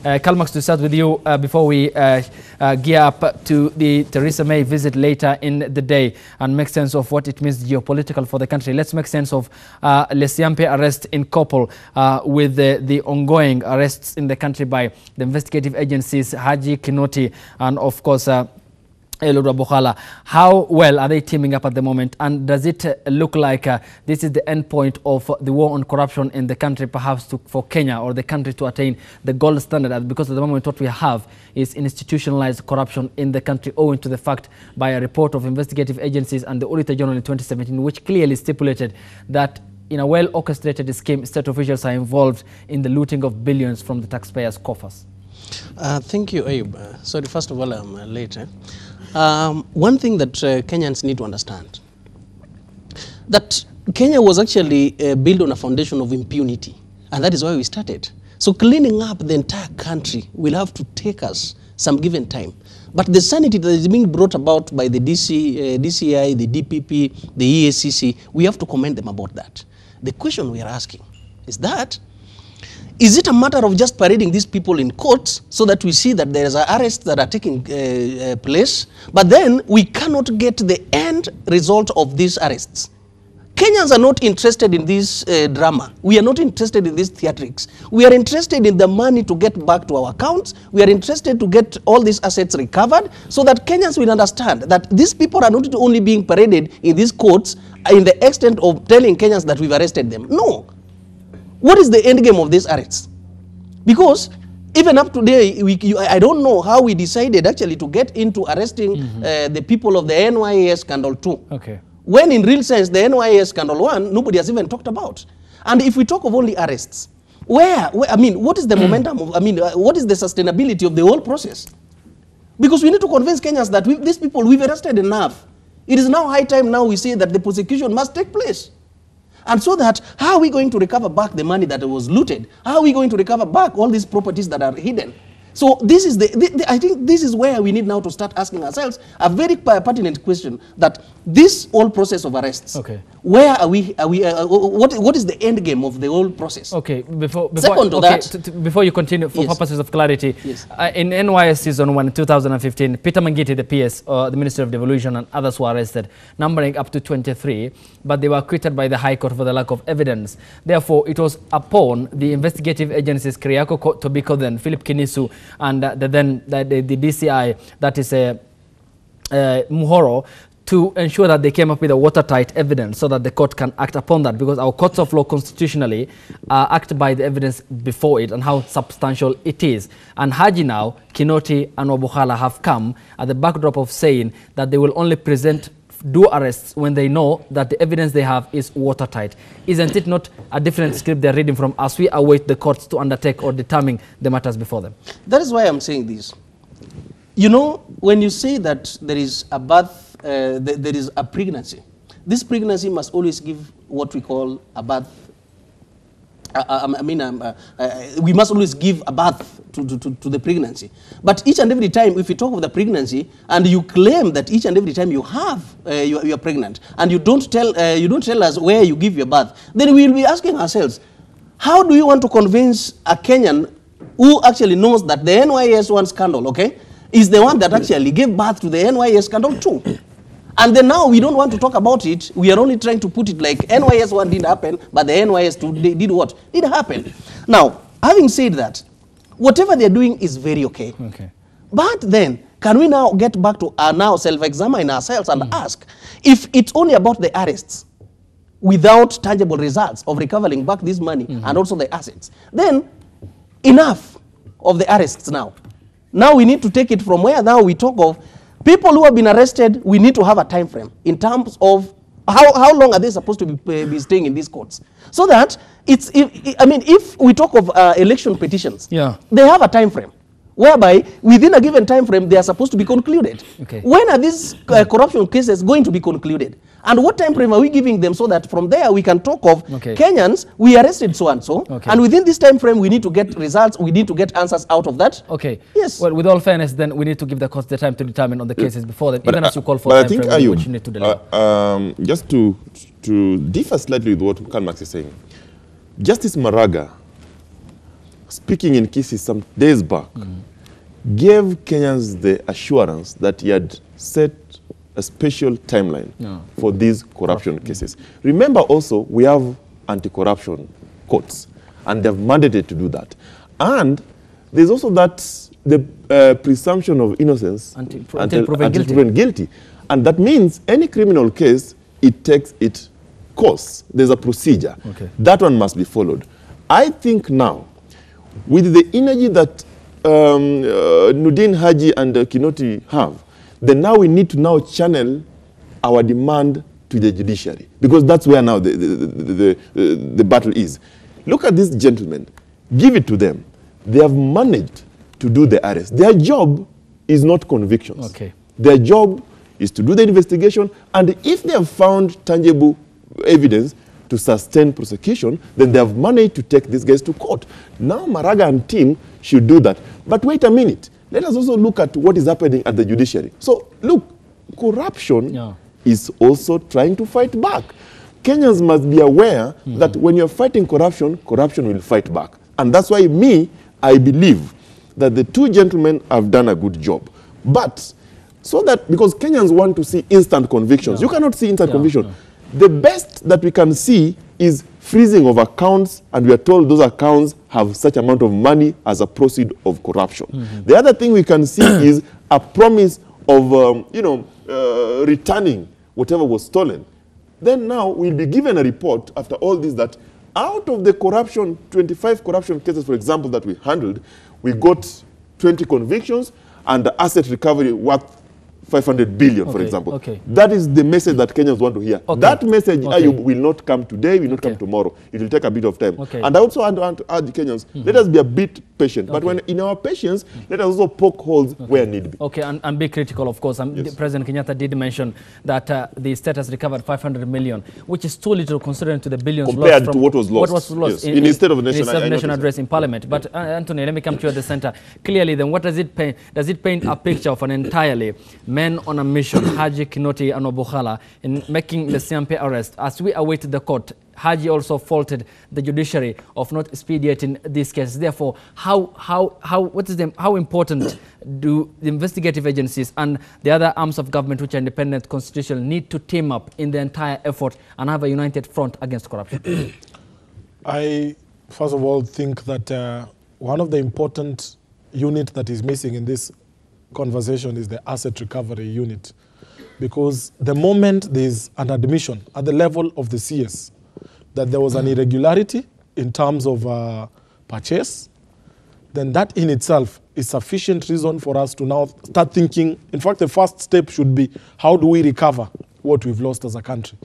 Kalmax, to start with you before we gear up to the Theresa May visit later in the day and make sense of what it means geopolitical for the country. Let's make sense of Lesiampe arrest in Kopol with the ongoing arrests in the country by the investigative agencies, Haji, Kinoti, and of course Elura Bukhala. How well are they teaming up at the moment, and does it look like this is the end point of the war on corruption in the country, perhaps for Kenya or the country to attain the gold standard? Because at the moment what we have is institutionalized corruption in the country, owing to the fact by a report of investigative agencies and the Auditor General in 2017, which clearly stipulated that in a well-orchestrated scheme, state officials are involved in the looting of billions from the taxpayers' coffers. Thank you, Ayub. Sorry, first of all, I'm late. One thing that Kenyans need to understand, that Kenya was actually built on a foundation of impunity, and that is why we started. So cleaning up the entire country will have to take us some given time. But the sanity that is being brought about by the DCI, the DPP, the EACC, we have to commend them about that. The question we are asking is that, is it a matter of just parading these people in courts so that we see that there are arrests that are taking place, but then we cannot get the end result of these arrests? Kenyans are not interested in this drama. We are not interested in these theatrics. We are interested in the money to get back to our accounts. We are interested to get all these assets recovered so that Kenyans will understand that these people are not only being paraded in these courts in the extent of telling Kenyans that we've arrested them. No. What is the end game of these arrests? Because even up today, I don't know how we decided actually to get into arresting the people of the NYS scandal 2. Okay. When in real sense, the NYS scandal 1, nobody has even talked about. And if we talk of only arrests, I mean, what is the momentum of, what is the sustainability of the whole process? Because we need to convince Kenyans that these people, we've arrested enough. It is now high time now we say that the prosecution must take place. And so that, how are we going to recover back the money that was looted? How are we going to recover back all these properties that are hidden? So this is I think this is where we need now to start asking ourselves a very pertinent question, that this whole process of arrests, okay, where are we what is the end game of the whole process? Okay, before you continue, for purposes of clarity, yes. In NYS season 1, 2015, Peter Mangiti, the PS, the Minister of Devolution, and others were arrested, numbering up to 23, but they were acquitted by the High Court for the lack of evidence. Therefore, it was upon the investigative agencies, Kiriako Tobiko, then Philip Kinisu, and the DCI, that is Muhoro, to ensure that they came up with a watertight evidence so that the court can act upon that, because our courts of law constitutionally act by the evidence before it and how substantial it is. And Haji now, Kinoti and Bukhala have come at the backdrop of saying that they will only do arrests when they know that the evidence they have is watertight. Isn't it not a different script they're reading from as we await the courts to undertake or determine the matters before them? That is why I'm saying this. You know, when you say that there is a birth, there is a pregnancy, this pregnancy must always give what we call a birth. We must always give a birth to the pregnancy. But each and every time, if you talk of the pregnancy and you claim that each and every time you have you are pregnant, and you don't tell us where you give your birth, then we will be asking ourselves, how do you want to convince a Kenyan who actually knows that the NYS 1 scandal, okay, is the one that actually gave birth to the NYS scandal 2? And then now we don't want to talk about it. We are only trying to put it like NYS 1 didn't happen, but the NYS 2 did what? Did happen. Now, having said that, whatever they're doing is very okay. Okay. But then, can we now get back to now self-examine ourselves and ask, if it's only about the arrests without tangible results of recovering back this money and also the assets, then enough of the arrests now. Now we need to take it from where now we talk of people who have been arrested. We need to have a time frame in terms of how long are they supposed to be staying in these courts, so that if we talk of election petitions, they have a time frame whereby within a given time frame they are supposed to be concluded. Okay. When are these corruption cases going to be concluded? And what time frame are we giving them, so that from there we can talk of Kenyans, we arrested so and so, and within this time frame we need to get results, we need to get answers out of that. Okay. Yes. Well, with all fairness, then we need to give the courts the time to determine on the cases before them, even as you call for time I think frame, which you need to deliver. Just to differ slightly with what Karl Marx is saying, Justice Maraga speaking in Kisii some days back, gave Kenyans the assurance that he had set a special timeline for these corruption cases. Remember also, we have anti-corruption courts, and they have mandated to do that. And there's also that the presumption of innocence until proven guilty. And that means any criminal case, it takes its course. There's a procedure. Okay. That one must be followed. I think now, with the energy that Nudin Haji and Kinoti have, then now we need to now channel our demand to the judiciary, because that's where now the battle is. Look at these gentlemen. Give it to them. They have managed to do the arrest. Their job is not convictions. Okay. Their job is to do the investigation, and if they have found tangible evidence to sustain prosecution, then they have managed to take these guys to court. Now Maraga and team should do that. But wait a minute. Let us also look at what is happening at the judiciary. So look, corruption is also trying to fight back. Kenyans must be aware that when you're fighting corruption, corruption will fight back. And that's why I believe that the two gentlemen have done a good job. But so that, because Kenyans want to see instant convictions. You cannot see instant conviction. The best that we can see is freezing of accounts, and we are told those accounts have such amount of money as a proceed of corruption. The other thing we can see is a promise of, returning whatever was stolen. Then now we'll be given a report after all this that out of the corruption, 25 corruption cases, for example, that we handled, we got 20 convictions and the asset recovery worth 500 billion, for example. That is the message that Kenyans want to hear. That message will not come today, will not come tomorrow. It will take a bit of time. And I also want to urge Kenyans, let us be a bit patient. But when in our patience, let us also poke holes where need be. And be critical, of course. President Kenyatta did mention that the state has recovered 500 million, which is too little considering to the billions compared lost to what was lost, in instead of national address in Parliament. But Anthony, let me come to you at the center. Clearly, then, what does it paint? Does it paint a picture of an entirely men on a mission, Haji, Kinoti, and Obuhala, in making the Siampe arrest? As we awaited the court, Haji also faulted the judiciary of not expediting these cases. Therefore, how important do the investigative agencies and the other arms of government, which are independent, constitutional, need to team up in the entire effort and have a united front against corruption? I, first of all, think that one of the important units that is missing in this conversation is the asset recovery unit, because the moment there is an admission at the level of the CS that there was an irregularity in terms of purchase, then that in itself is sufficient reason for us to now start thinking. In fact, the first step should be, how do we recover what we've lost as a country?